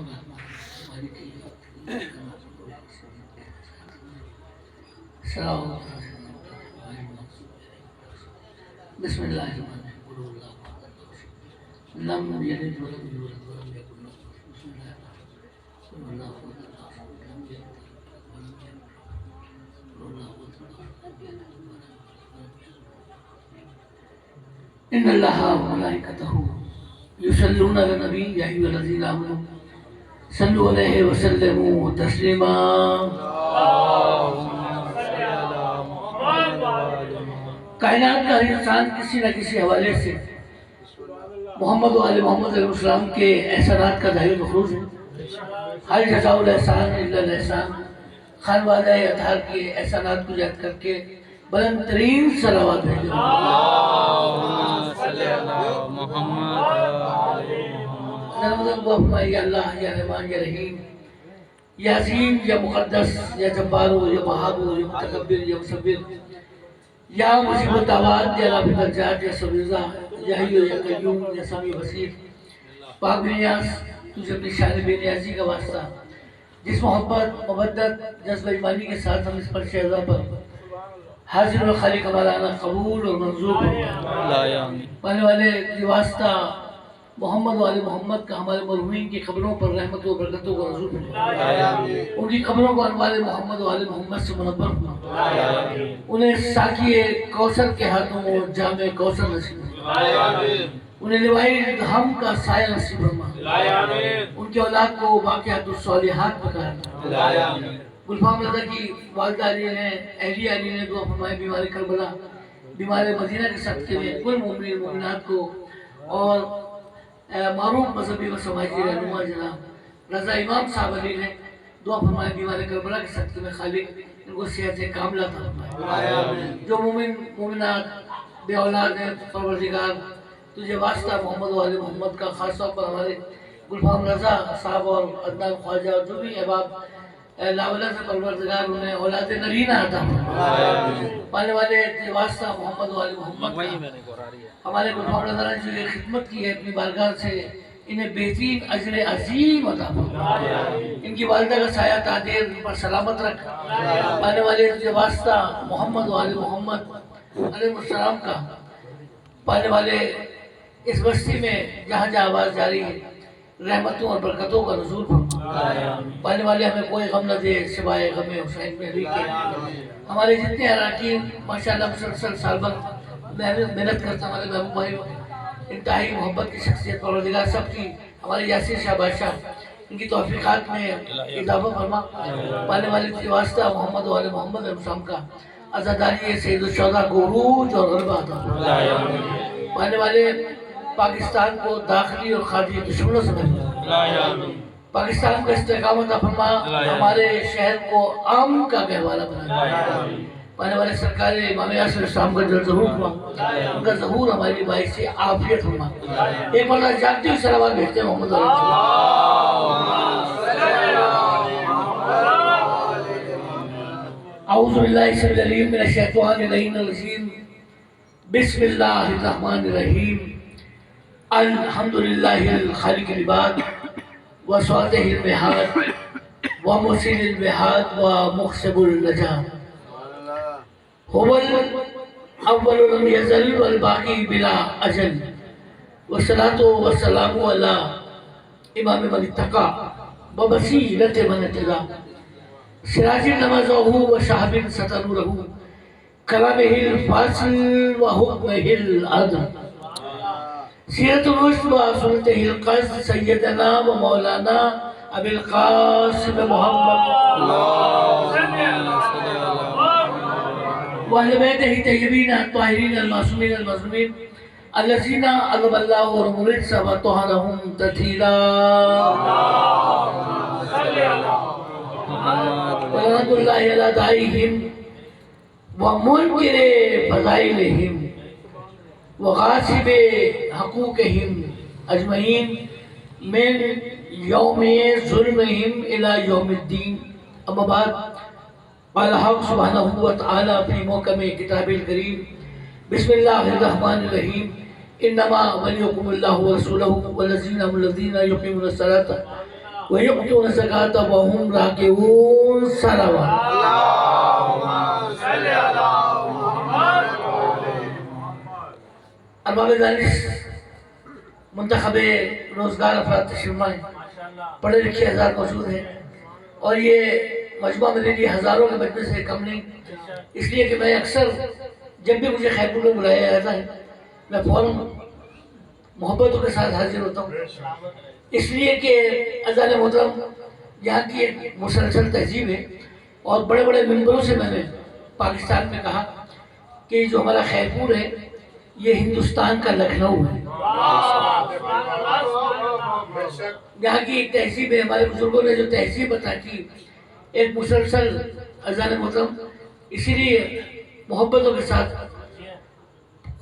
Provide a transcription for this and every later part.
بسم اللہ الرحمن الرحیم لم یلد ولم یولد ولم یکن له کفوا احد ان اللہ وملائکتہ یصلون علی النبی یا ایھا الذین آمنوا صلوا علیہ وسلموا تسلیما کائنات کا ہر انسان کسی نہ کسی حوالے سے محمد و آل محمد علیہ السلام کے احسانات کا ظاہر مخروج ہے. ہر جزاء الاحسان الا الاحسان خان والدہ اطہار کے احسانات کو یاد کر کے بلند ترین صلوات بھیجو. یا اللہ یا رحمان یا رحیم یا عظیم یا مقدس یا جبار یا وہاب یا متکبر یا مصبر یا مصیبت آباد یا رافع درجات یا سبزہ یا حی یا قیوم یا سمیع بصیر پاک نیاز تجھے اپنی شان بے نیازی کا واسطہ جس محبت مودت جذبہ ایمانی کے ساتھ ہم اس پر شہزہ پر حاضر و خالق مولانا قبول اور منظور پانے والے کی واسطہ محمد و آل محمد کا ہمارے مرحومین کی قبروں پر رحمت و برکتوں کو نزول فرما. ان کی قبروں کو انوار محمد و آل محمد سے منور فرما. انہیں ساقی کوثر کے ہاتھوں جامع کوثر نصیب فرما. انہیں لوائی ہم کا سایہ نصیب فرما. ان کی اولاد کو باقیات الصالحات پکار. گلفام رضا کی والدہ علی نے اہلیہ علی نے دعا فرمائے بیمار کربلا بیمار مدینہ کے صدقے میں کل مومنین مومنات کو اور معروف مذہبی و سماجی رہنما جناب رضا امام صاحب علی نے دعا فرمائے بیمار کربلا کے صدقے میں خالق ان کو صحت کاملہ عطا فرمائے. جو مومن مومنات بے اولاد ہیں پروردگار تجھے واسطہ محمد و آل محمد کا خاص طور پر ہمارے گلفام رضا صاحب اور عدنان خواجہ اور جو بھی احباب لاولہ سے پروردگار انہیں اولاد نرینہ عطا فرمائے. پانے والے واسطہ محمد و آل محمد ہمارے گلفام رضا نے جو یہ خدمت کی ہے اپنی بارگاہ سے انہیں بہترین اجر عظیم عطا فرمائے. ان کی والدہ کا سایہ تعدیر ان پر سلامت رکھ. پانے والے واسطہ محمد و آل محمد علیہ السلام کا پانے والے اس بستی میں جہاں جہاں آواز جاری ہے رحمتوں اور برکتوں کا نزول فرما. پانے والے ہمیں کوئی غم نہ دے سوائے غم حسین میں علی کے. ہمارے جتنے اراکین ماشاءاللہ مسلسل سال بھر محنت کرتے ہمارے محبوب بھائی انتہائی محبت کی شخصیت پروردگار سب کی ہمارے یاسر شاہ بادشاہ ان کی توفیقات میں اضافہ فرما. پانے والے کے واسطہ محمد و آل محمد علیہ السلام کا عزاداری سید الشہداء کو عروج اور غلبہ عطا فرما. پانے والے پاکستان کو داخلی اور خارجی دشمنوں سے بچا. پاکستان کا استحکام عطا فرما. ہمارے شہر کو امن کا گہوارہ بنا. پانے والے سرکار امام یاسر اسلام کا جو ظہور ہوا ان کا ظہور ہماری باعث سے عافیت فرما. ایک مرتبہ جاگتی ہوئی صلوات بھیجتے ہیں محمد علیہ السلام. اعوذ باللہ السمیع العلیم من الشیطان الرجیم بسم اللہ الرحمن الرحیم الحمدللہ الخالق العباد وساطع البحار ومرسل البحار ومخسب النجات هو الاول لم يزل والباقی بلا اجل والصلاة والسلام علی امام من اتقى وبصیرة من اهتدى سراج نمزہ وشہب ستنورہ کلامہ الفاصل وحکمہ العدل سیرت الرشد وسنتہ القصد سیدنا و مولانا ابی القاسم محمد وآل بیتہ طیبین الطاہرین المعصومین المظلومین الذین عذب اللہ الرجس وطہرہم تطہیرا. ولعنۃ اللہ علی داعیہم ومنکر فضائلہم وغاصب حقوقہم اجمعین من یوم ظلمہم الی یوم الدین. اما بعد قال حق سبحانہ وتعالی فی محکم کتاب الکریم بسم اللہ الرحمن الرحیم انما ولیکم اللہ ورسولہ والذین هم الذین یقیمون الصلاۃ وَيُؤْتُونَ الزَّكَاةَ وَهُمْ رَاكِعُونَ صلوات. ارباب دانش منتخب روزگار افراد تشریف لائے، پڑھے لکھے حضرات موجود ہیں، اور یہ مجموعہ میرے لیے ہزاروں کے مجمع سے کم نہیں، اس لیے کہ میں اکثر جب بھی مجھے خیرپور میں بلایا جاتا ہے میں فوراً محبتوں کے ساتھ حاضر ہوتا ہوں، اس لیے کہ اذان محترم یہاں کی ایک مسلسل تہذیب ہے، اور بڑے بڑے ممبروں سے میں نے پاکستان میں کہا کہ جو ہمارا خیرپور ہے یہ ہندوستان کا لکھنؤ ہے. یہاں کی ایک تہذیب ہے، ہمارے بزرگوں نے جو تہذیب بتا کی، ایک مسلسل اذان محترم، اسی لیے محبتوں کے ساتھ،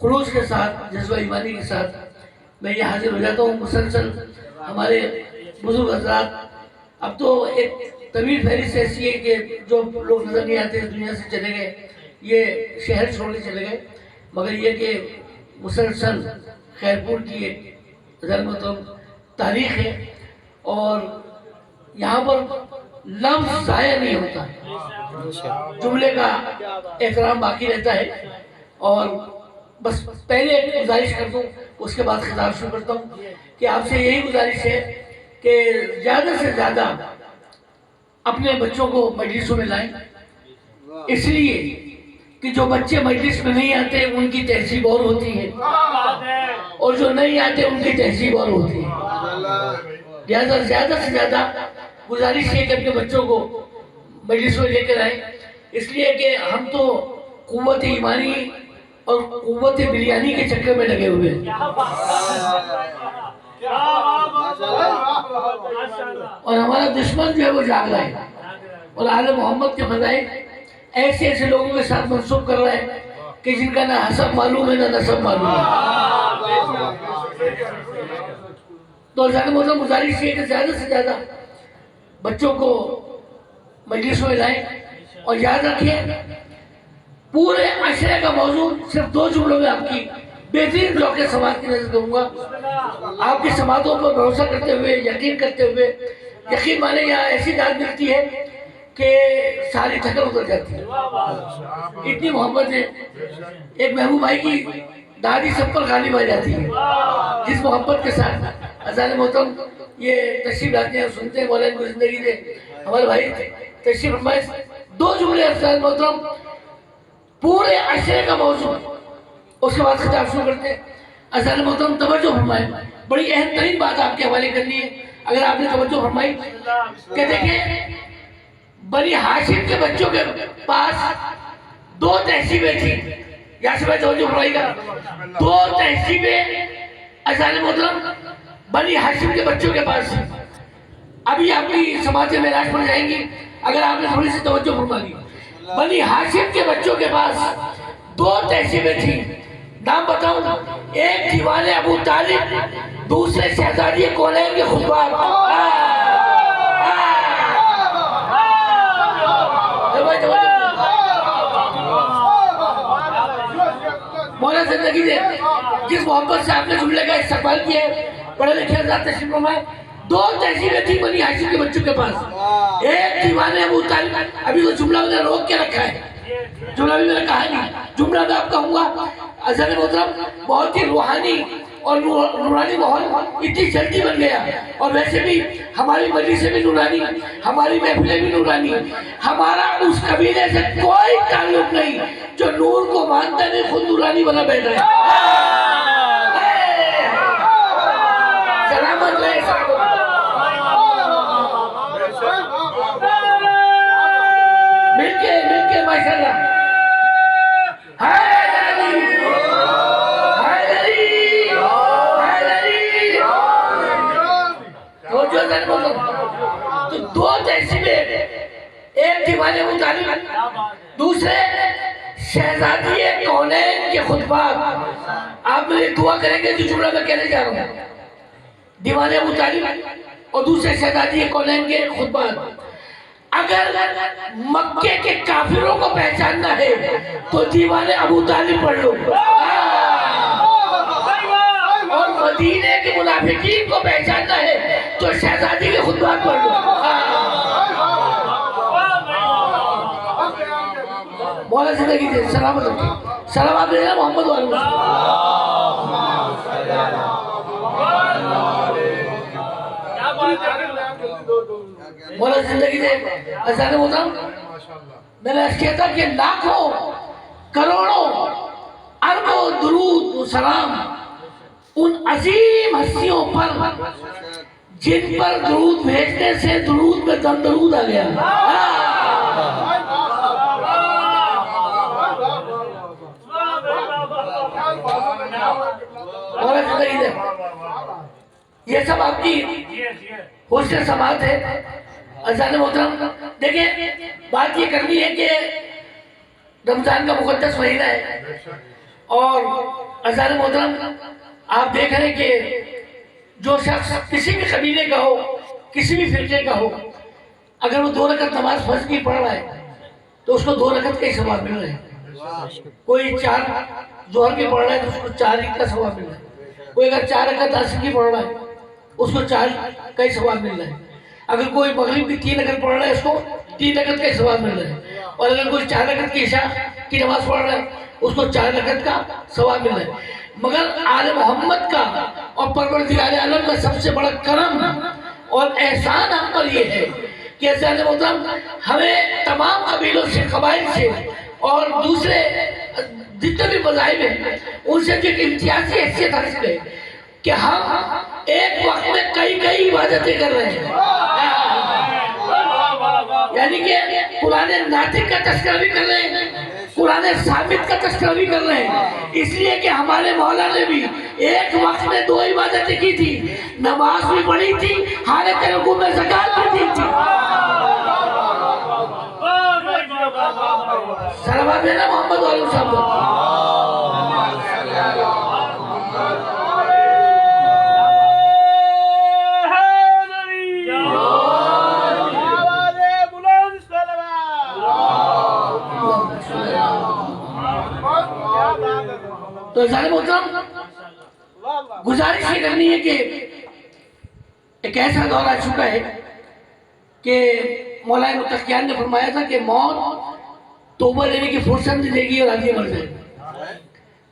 خلوص کے ساتھ، جذبہ ایمانی کے ساتھ میں یہ حاضر ہو جاتا ہوں. مسلسل ہمارے بزرگ حضرات، اب تو ایک طویل فہرست ایسی ہے کہ جو لوگ نظر نہیں آتے دنیا سے چلے گئے، یہ شہر چھوڑ کے چلے گئے، مگر یہ کہ مسلسل خیرپور کی ایک تاریخ ہے، اور یہاں پر لفظ ضائع نہیں ہوتا، جملے کا احترام باقی رہتا ہے. اور بس پہلے ایک گزارش کرتا ہوں، اس کے بعد خطاب شروع کرتا ہوں کہ آپ سے یہی گزارش ہے کہ زیادہ سے زیادہ اپنے بچوں کو مجلسوں میں لائیں، اس لیے کہ جو بچے مجلس میں نہیں آتے ان کی تہذیب اور ہوتی ہے، اور جو نہیں آتے ان کی تہذیب اور ہوتی ہے. لہٰذا زیادہ سے زیادہ گزارش ہے کہ اپنے بچوں کو مجلس میں لے کر آئیں، اس لیے کہ ہم تو قوت ایمانی اور قوت بریانی کے چکر میں لگے ہوئے ہیں، اور ہمارا دشمن جو ہے وہ جاگ رہا ہے، اور آل محمد کے فضائل ایسے ایسے لوگوں کے ساتھ منسوب کر رہا ہے کہ جن کا نہ حسب معلوم ہے نہ نسب معلوم ہے. تو زیادہ محترم گزارش ہے کہ زیادہ سے زیادہ بچوں کو مجلسوں میں لائیں، اور یاد رکھیں پورے عشرے کا موضوع صرف 2 جملوں میں آپ کی بہترین ذوق سماعت کی نظر کروں گا. آپ کی سماعتوں پر بھروسہ کرتے ہوئے، یقین کرتے ہوئے، یقین مانے یہاں ایسی داد ملتی ہے کہ ساری تھکن اتر جاتی ہے، اتنی محبت ہے. ایک محبوب بھائی کی دادی سب پر غالب آ جاتی ہے، جس محبت کے ساتھ اذان محترم یہ تشریف لاتے ہیں، سنتے ہیں مولانا کو زندگی دے. ہمارے بھائی تشریف فرمائے، 2 جملے اذان محترم پورے عشرے کا موضوع، اس کے بعد خطاب شروع کرتے ہیں. اذان محترم توجہ فرمائے، بڑی اہم ترین بات آپ کے حوالے کرنی ہے، اگر آپ نے توجہ فرمائی کہ دیکھیں بنی ہاشم کے بچوں کے پاس 2 تہذیبیں تھیں. یا سے میں توجہ فرمائی گا، 2 تہذیبیں اذان محترم بنی ہاشم کے بچوں کے پاس. ابھی آپ کی سماعتیں معراج پر جائیں گی اگر آپ نے تھوڑی سی توجہ فرما لی. بنی ہاشم کے بچوں کے پاس 2 تہذیبیں تھیں، نام بتاؤں، ایک دیوان ابو طالب، دوسرے شہزادی کونین کے خطبات. مولا زندگی دے، جس محبت سے آپ نے جملے کا استقبال کیا ہے، پڑھے لکھے حضرات تشریف فرمائے. 2 تہذیبیں تھیں بنی ہاشم کے بچوں کے پاس، ایک دیوان ابو طالب. ابھی وہ جملہ میں نے روک کے رکھا ہے، جملہ بھی میں نے کہا نہیں، جملہ میں آپ کہوں گا. اذان محترم بہت ہی روحانی اور نورانی ماحول اتنی جلدی بن گیا، اور ویسے بھی ہماری مجلسیں بھی نورانی، ہماری محفلیں بھی نورانی. ہمارا اس قبیلے سے کوئی تعلق نہیں جو نور کو مانتا نہیں، خود نورانی بنا بیٹھ رہا ہے. سلامت رہے، مل کے ماشاءاللہ. تو 2 تہذیبیں، ایک دیوان ابو طالب، دوسرے شہزادی کونین کے خطبات. آپ میری دعا کریں گے جو جملہ میں کہنے جا رہا ہوں، دیوان ابو طالب اور دوسرے شہزادی کونین کے خطبات. اگر مکے کے کافروں کو پہچاننا ہے تو دیوان ابو طالب پڑھ لو، اور مدینے کے منافقین کو پہچاننا ہے تو شہزادی کے خطبات پڑھ لو. مولا زندگی دے سلامت رکھے. سلامات دے محمد والے مولا زندگی دے. اذان محترم میں نے کہا تھا کہ لاکھوں کروڑوں اربوں درود و سلام ان عظیم ہستیوں پر جن پر درود بھیجنے سے درود میں دم درود آ گیا. مولا زندگی دے. یہ سب آپ کی حسن سماعت ہے. اذان محترم دیکھیں بات یہ کرنی ہے کہ رمضان کا مقدس مہینہ ہے اور اذان محترم آپ دیکھ رہے ہیں کہ جو شخص کسی بھی قبیلے کا ہو کسی بھی فرقے کا ہو اگر وہ 2 رکعت نماز فرض کی پڑھ رہا ہے تو اس کو 2 رکعت کا ہی ثواب مل رہا ہے. کوئی 4 ظہر کی پڑھ رہا ہے تو اس کو 4 کا ثواب مل رہا ہے. کوئی اگر 4 رکعت عصر کی پڑھ رہا ہے اس کو 4 کا ہی ثواب مل رہا ہے. اگر کوئی مغرب کی 3 رکعت پڑھ رہا ہے اس کو 3 رکعت کا ہی ثواب مل رہا ہے. اور اگر کوئی 4 رکعت کی عشاء کی نماز پڑھ رہا ہے اس کو 4 رکعت کا ثواب مل رہا ہے. مگر آل محمد کا اور پروردگار عالم کا سب سے بڑا کرم اور احسان ہم پر یہ ہے کہ اذان محترم ہمیں تمام قبیلوں سے قبائل سے اور دوسرے جتنے بھی مذاہب ہیں ان سے جو ایک امتیازی حیثیت حاصل ہے کہ ہم ایک وقت میں کئی عبادتیں کر رہے ہیں. یعنی کہ قرآن ناطق کا تذکرہ بھی کر رہے ہیں قرآن ثابت کا تذکرہ بھی کر رہے ہیں. اس لیے کہ ہمارے مولا نے بھی ایک وقت میں 2 عبادتیں کی تھی. نماز بھی پڑھی تھی حالت رکوع میں زکات بھی دی تھی. سلامات دینا محمد علیہ وسلم. تو اذان محترم گزارش یہ کرنی ہے کہ ایک ایسا دور آ چکا ہے کہ مولا متقیان نے فرمایا تھا کہ موت توبہ لینے کی فرصت نہیں دے گی اور آدمی مر جائے.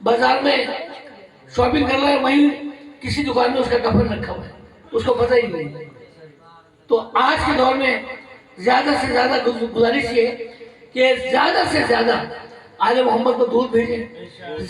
بازار میں شاپنگ کر رہا ہے وہیں کسی دکان میں اس کا کفن رکھا ہوا ہے اس کو پتہ ہی نہیں. تو آج کے دور میں زیادہ سے زیادہ گزارش یہ ہے کہ زیادہ سے زیادہ آل محمد کو دودھ بھیجیں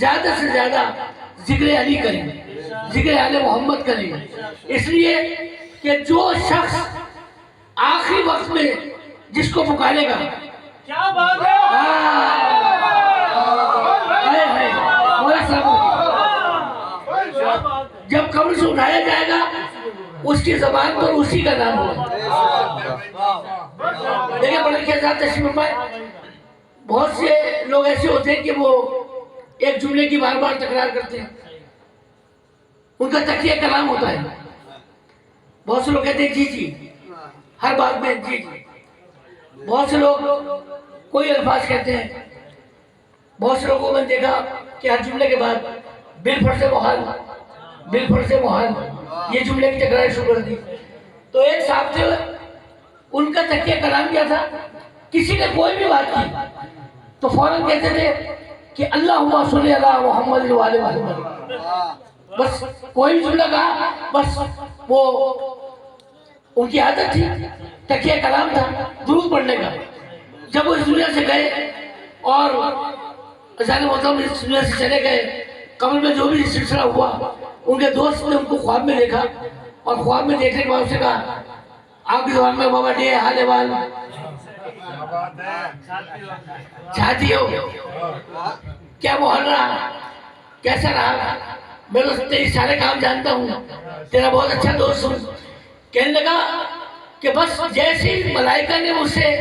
زیادہ سے زیادہ ذکر علی کریں ذکر آل محمد کریں. اس لیے کہ جو شخص آخری وقت میں جس کو پکارے گا کیا بات ہے جب قبر سے اٹھایا جائے گا اس کی زبان پر اسی کا نام ہوگا. دیکھیں بڑے کے ساتھ تشریف فرمائے. بہت سے لوگ ایسے ہوتے ہیں کہ وہ ایک جملے کی بار بار تکرار کرتے ہیں. ان کا تکیہ کلام ہوتا ہے. بہت سے لوگ کہتے ہیں جی ہر بات میں جی. بہت سے لوگ کوئی الفاظ کہتے ہیں. بہت سے لوگوں نے دیکھا کہ ہر جملے کے بعد بالفرض سے محال یہ جملے کی تکرار شروع کر دی. تو ایک صاحب تھے ان کا تکیہ کلام کیا تھا کسی نے کوئی بھی بات کی تو فوراً کہتے تھے کہ اللہم صلی علی محمد وعلی محمد. بس کوئی بھی جملہ کہا بس وہ ان کی عادت تھی تکیہ کلام تھا درود پڑھنے کا. جب وہ اس دنیا سے گئے اور اذان محترم اس دنیا سے چلے گئے قبر میں جو بھی سلسلہ ہوا ان کے دوست نے ان کو خواب میں دیکھا اور خواب میں دیکھنے کے بعد اسے کہا آپ کی زبان میں بابا ڈے حال وال چاہتی ہو کیا محل رہا کیسا رہا. میں تو تیری سارے کام جانتا ہوں تیرا بہت اچھا دوست ہوں. کہنے لگا کہ بس جیسے ملائکہ نے مجھ سے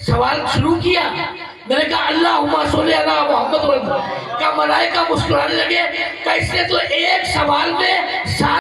سوال شروع کیا میں نے کہا اللہم صلی علی محمد کا ملائکہ مسکرانے لگے کہ اس نے تو ایک سوال میں